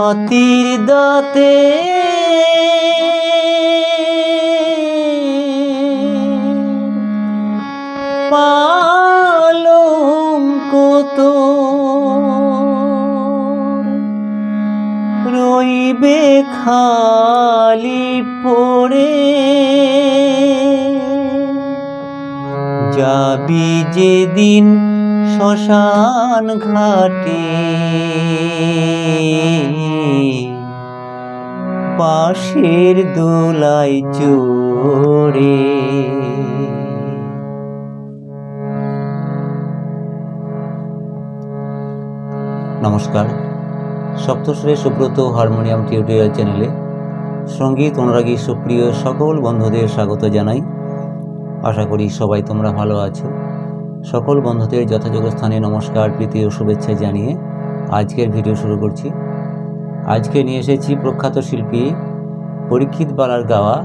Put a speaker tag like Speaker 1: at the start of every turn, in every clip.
Speaker 1: হাতির দাঁতে পালঙ্ক তোর রইবে খালি পড়ে, যাবি যেদিন শ্মশান ঘাটে বাঁশের দোলায় চড়ে। নমস্কার, সপ্তস্বরে সুব্রত হারমোনিয়াম টিউটোরিয়াল চ্যানেলে সঙ্গীত অনুরাগী সুপ্রিয় সকল বন্ধুদের স্বাগত জানাই। আশা করি সবাই তোমরা ভালো আছো। সকল বন্ধুদের যথাযোগ্য স্থানে নমস্কার, প্রীতি ও শুভেচ্ছা জানিয়ে আজকের ভিডিও শুরু করছি। আজকে নিয়ে এসেছি প্রখ্যাত শিল্পী পরীক্ষিত বালার গাওয়া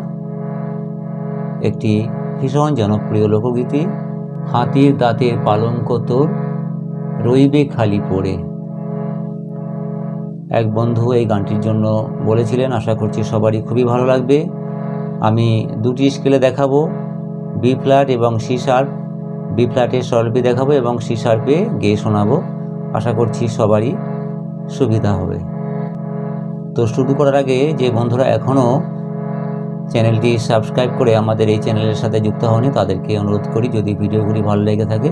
Speaker 1: একটি ভীষণ জনপ্রিয় লোকগীতি, হাতির দাঁতের পালঙ্ক তোর রইবে খালি পড়ে। এক বন্ধু এই গানটির জন্য বলেছিলেন, আশা করছি সবারই খুবই ভালো লাগবে। আমি দুটি স্কেলে দেখাবো, বি ফ্ল্যাট এবং সি শার্প। বি ফ্ল্যাটে স্বরলিপি দেখাবো এবং সি শার্পে গেয়ে শোনাবো। আশা করছি সবারই সুবিধা হবে। তো শুরু করার আগে যে বন্ধুরা এখনও চ্যানেলটি সাবস্ক্রাইব করে আমাদের এই চ্যানেলের সাথে যুক্ত হওনি, তাদেরকে অনুরোধ করি, যদি ভিডিওগুলি ভালো লেগে থাকে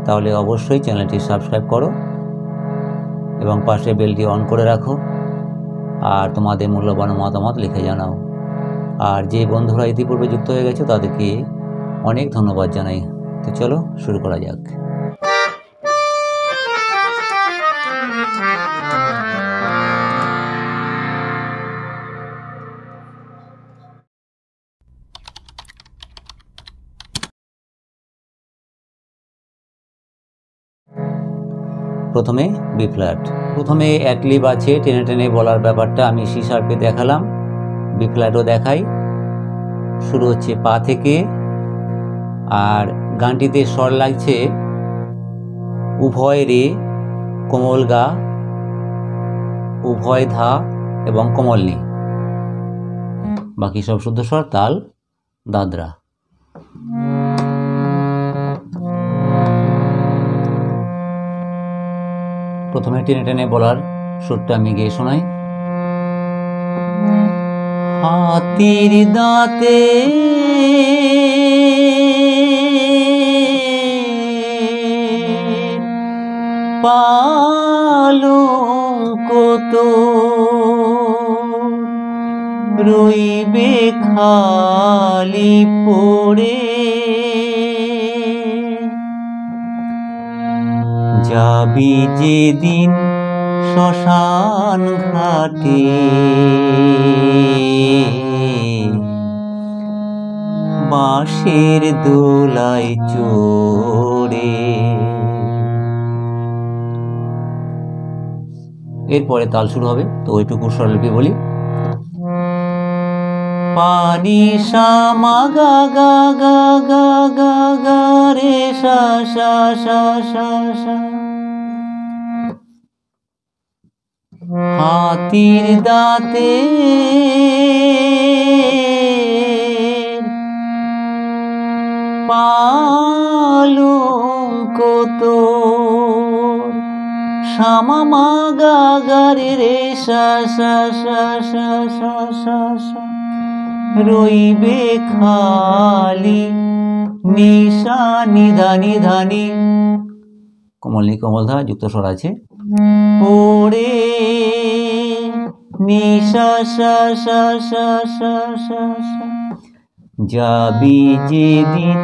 Speaker 1: তাহলে অবশ্যই চ্যানেলটি সাবস্ক্রাইব করো এবং পাশে বেলটি অন করে রাখো, আর তোমাদের মূল্যবান মতামত লিখে জানাও। আর যে বন্ধুরা ইতিপূর্বে যুক্ত হয়ে গেছে তাদেরকে অনেক ধন্যবাদ জানাই। তো চলো শুরু করা যাক। প্রথমে বি ফ্ল্যাট। প্রথমে অ্যাডলিব আছে, টেনে টেনে বলার ব্যাপারটা আমি সি শার্পে দেখালাম, বি ফ্ল্যাটও দেখাই। শুরু হচ্ছে পা থেকে, আর গানটিতে স্বর লাগছে উভয় রে, কোমল গা, উভয় ধা এবং কোমল নি। বাকি সব শুদ্ধ স্বর, তাল, দাদরা। প্রথমে টেনে টেনে বলার সুরটা আমি গিয়ে শোনাই। হাতির দাঁতে পালঙ্ক তোর রইবে খালি পড়ে, যাবি যেদিন শ্মশান ঘাটে বাঁশের দোলায় চড়ে। এরপরে তাল শুরু হবে, তো ওইটুকু স্বরলিপি বলি। পানি সামা গা গা গা গা গা গা রে সা সা সা সা সা। হাতির দাঁতে পালঙ্ক তোর সামা মা গা গা রে রে সা সা সা সা সা সা সা। রইবে খালি নিশা নিধা নিধানি, কোমল ধা যুক্ত স্বর আছে, পড়ে নিশা সা সা সা সা সা সা। যাবি যেদিন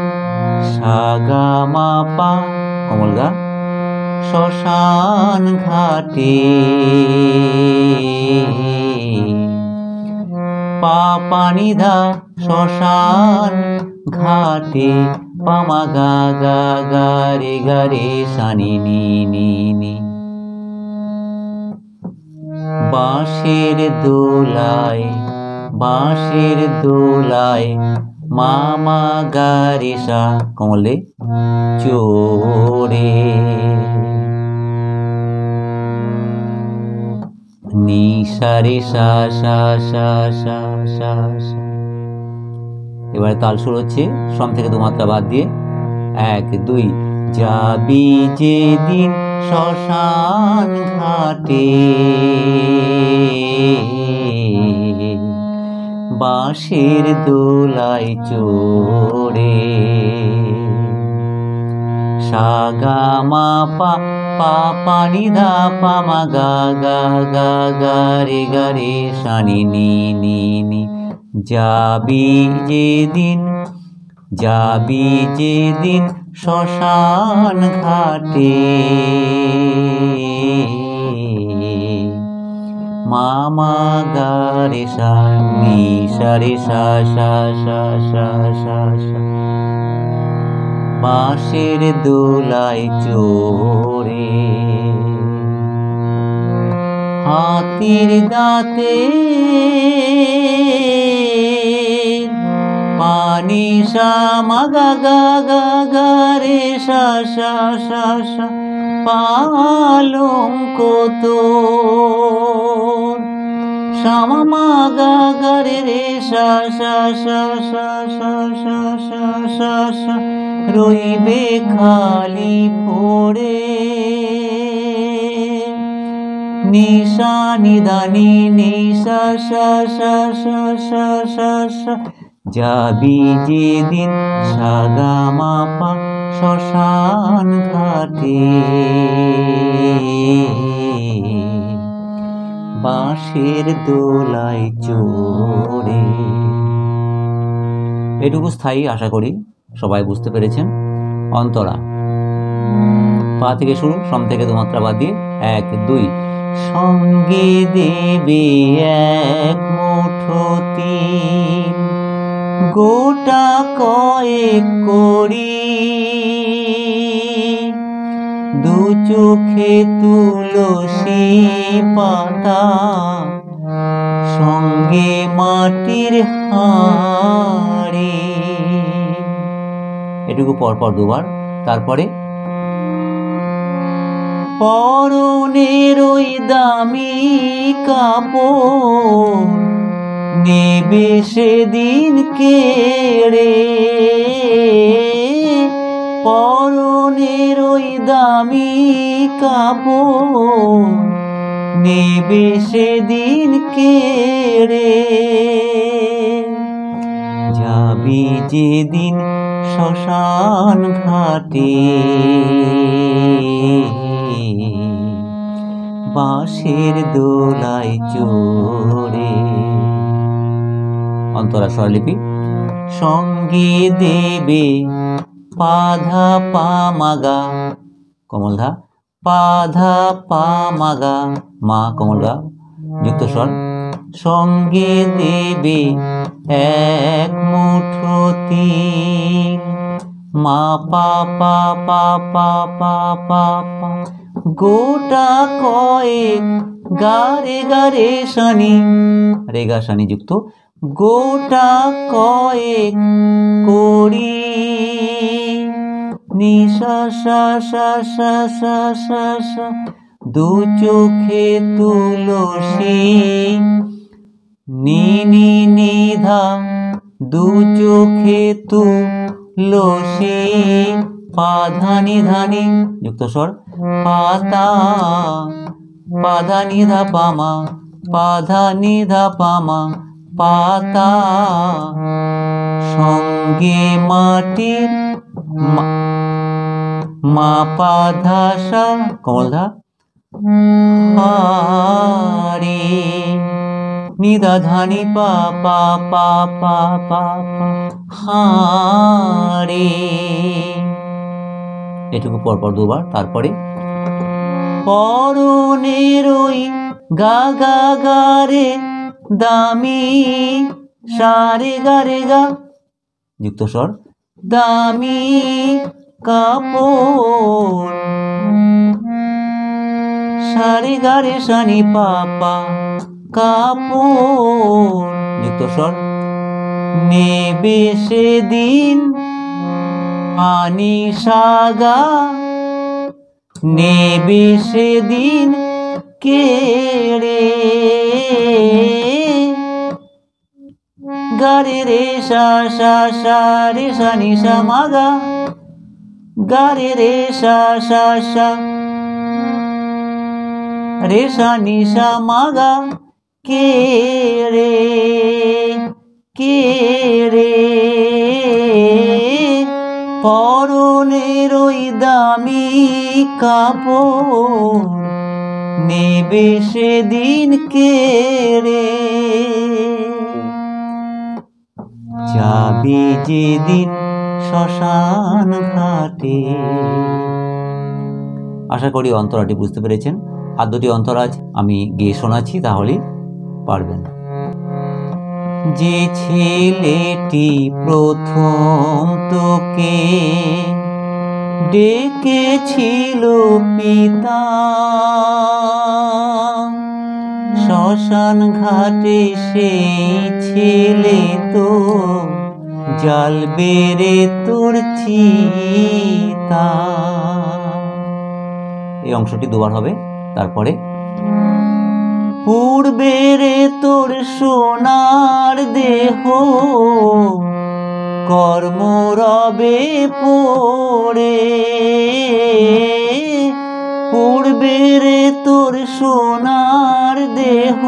Speaker 1: সাগা মা পা, কোমল গা, শ্মশান ঘাটে পা পানি ধা, শ্মশান ঘাটে পামা গা গা গা রে গা রে সানি নি নি নি। বাঁশের দোলায় মামা গা রে সা, কোমলে চড়ে। সা রে সা সা সা সা সা সা। এবারে তাল সুর হচ্ছে সম থেকে দু মাত্রা বাদ দিয়ে, 1 2। যাবি যেদিন শ্মশান ঘাটে, বাঁশের দোলায় চড়ে, সা গা মা পা পা পা নি ধা পা মা গা গা গা গা রে গা রে সা নি নি নি নি। যাবি যেদিন, যাবি যেদিন শ্মশান ঘাটে, মা মা গা রে সা নি সা রে সা সা সা সা সা সা। বাঁশের দোলায় চড়ে, হাতির দাঁতে পানি সা মা গা গা গা গা রে সা সা সা সা। পালঙ্ক তোর, সা মা মা গা গা রে রে সা সা সা সা সা সা সা সা সা। রইবে খালি পড়ে, নিশা নিদানি নিশা সা সা সা সা সা সা। যাবি যেদিন সা গা মা পা শ্মশান ঘাটে, বাঁশের দোলায় চড়ে। এটুকু স্থায়ী, আশা করি সবাই বুঝতে পেরেছেন। অন্তরা পা থেকে শুরু, সম থেকে দু মাত্রা বাদ দিয়ে, 1 2। সঙ্গে দেবে এক মুঠো তিল, গোটা কয়েক করি, দু চোখে তুলসী পাতা, সঙ্গে মাটির হাঁড়ি। এটুকু পরপর দুবার। তারপরে পরনের ওই দামি কাপড়, নেবে সেদিন কেড়ে, পরনের ওই দামি কাপড়, নেবে সেদিন কেড়ে। যাবি যেদিন শ্মশান ঘাটে, বাঁশের দোলায় চড়ে। অন্তরা স্বরলিপি। সঙ্গে দেবে পাধা পা মাগা কমলধা, পাধা পা মাগা মা কমলগা যুক্ত স্বর। সঙ্গে দেবে এক মুঠো তিল, মা পা পা পা পা পা পা পা। গোটা কয়েক গারে গারে শনি, রেগা শনি যুক্ত, গোটা কয়েক করি, নিশা সা সা সা সা সা সা। দু চোখে তুলসী নি নি নিধা, দু চোখে তুলসী পাধা নিধানি যুক্ত স্বর। পাতা পাধা নিধা পামা, পাধা নিধা পামা পাতা। সঙ্গে মাটির মা পাধা সা কমলধা হারে, নিধা ধানি পা পা পা পা পা পা হারে। এটুকু পরপর দুবার। তারপরে পরনের ওই গা গা গা রে দামি সারে গা রে গা যুক্ত স্বর, দামি কাপড়, সারে গা রে সানি পা পা কাপড় যুক্ত স্বর। নেবে সেদিন পানি সাগা, নেবে সেদিন কেড়ে, গা রে রে সা সা সা রে সা নি সা মা গা, গা রে রে সা সা সা রে সা নি সা মা গা, কে রে কে রে পরনের ওই দামি কাপড় নেবে সেদিন কে রে, যাবি যেদিন শ্মশান ঘাটে। আশা করি অন্তরাটি বুঝতে পেরেছেন। আর দুটি অন্তরা আছে, আমি গিয়ে শোনাচ্ছি, তাহলেই পারবেন। যে ছেলেটি প্রথম তোকে ডেকেছিল পিতা, শ্মশান ঘাটে সেই ছেলে তো জ্বালবে রে তোর চিতা। এই অংশটি দুবার হবে। তারপরে পূর্বে রে তোর সোনার দেহ কর্ম রবে পড়ে, পূর্বে রে তোর সোনার দেহ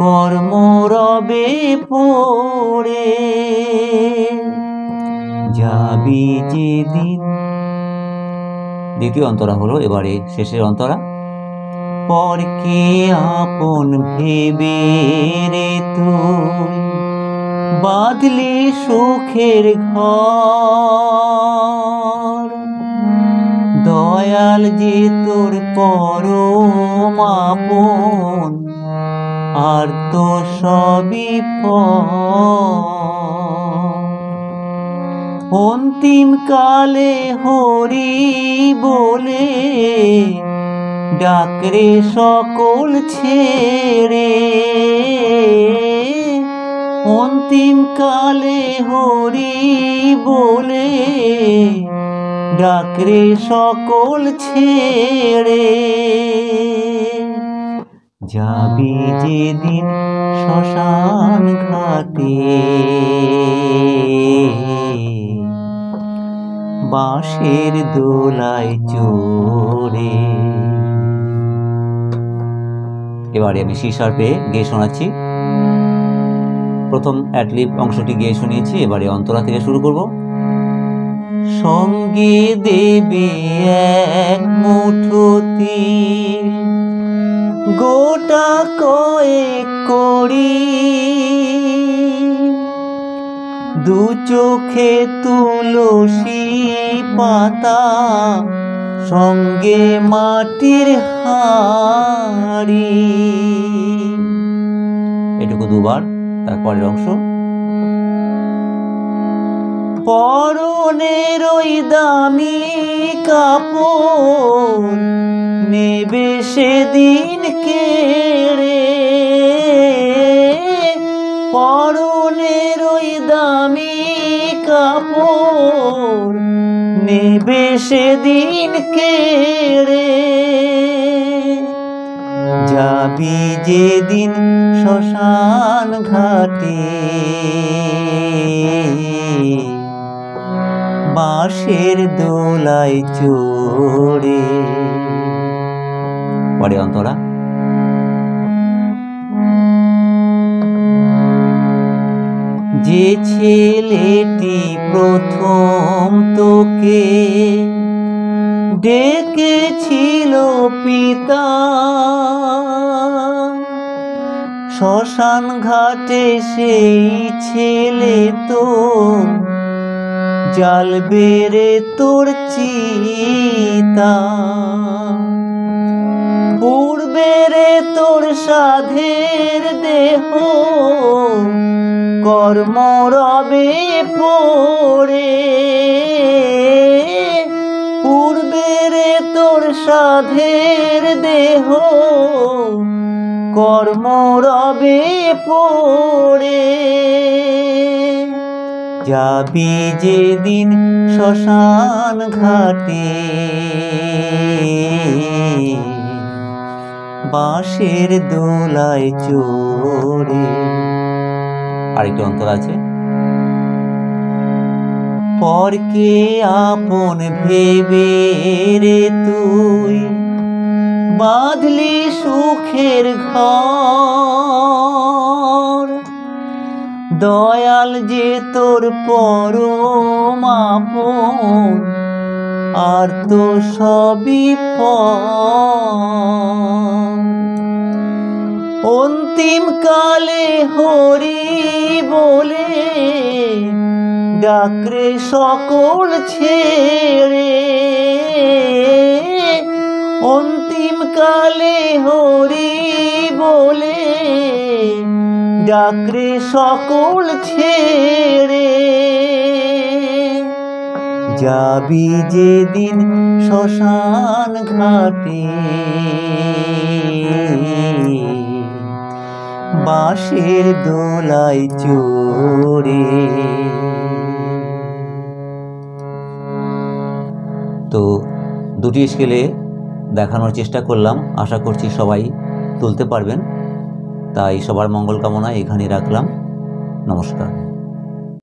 Speaker 1: কর্ম রবে পড়ে, যাবি যেদিন। দ্বিতীয় অন্তরা হলো এবারে শেষের অন্তরা। পরকে আপন ভেবে রে তুই বাঁধলি সুখের ঘর, দয়াল যে তোর পরম আপন আর তো সবই পর। অন্তিম কালে হরি বলে ডাকরে সকল ছেড়ে, অন্তিম কালে হরি বলে ডাকরে সকল ছেড়ে, যাবি যেদিন শ্মশান ঘাটে, বাঁশের দোলায় চড়ে। এবারে আমি শিশার পেয়ে গেয়ে শোনাচ্ছি। প্রথম অ্যাডলিপ অংশটি গেয়ে শুনিয়েছি, এবারে অন্তরা থেকে শুরু করব। সঙ্গে দেবে এক মুঠো তিল, গোটা কয়েক কড়ি, দু চোখে তুলসী পাতা, সঙ্গে মাটির হাঁড়ি। এটুকু দুবার। তারপরের অংশ। পরনের ওই দামি কাপড় নেবে সেদিন কেড়ে, পরনের ওই দামি কাপড় নেবে সেদিন কেড়ে, যাবি যেদিন শ্মশান ঘাটে, বাঁশের দোলায় চড়ে। পরে অন্তরা। যে ছেলেটি প্রথম তোকে ডেকেছিল পিতা, শ্মশান ঘাটে সেই ছেলে তো জ্বালবে রে তোর চিতা, পূর্বে রে তোর সাধের দেহ কর্ম রবে পড়ে, পূর্বে রে তোর সাধের দেহ কর্ম রবে পড়ে, যাবি যেদিন শ্মশান ঘাটে, বাঁশের দোলায় চড়ে। আরেকটি অন্তর আছে। পরকে আপন ভেবে রে তুই বাঁধলি সুখের ঘর, দয়াল যে তোর পরম আপন, আর তো সবই পর। অন্তিম কালে হরি বলে ডাকরে সকল ছেড়ে, অন্তিম কালে হরি বলে ডাকরে সকল ছেড়ে। যাবি যেদিন শ্মশান ঘাটে, বাঁশের দোলায় চড়ে। তো দুটি স্কেলে দেখানোর চেষ্টা করলাম, আশা করছি সবাই তুলতে পারবেন। তাই সবার মঙ্গল কামনায় এখানেই রাখলাম। নমস্কার।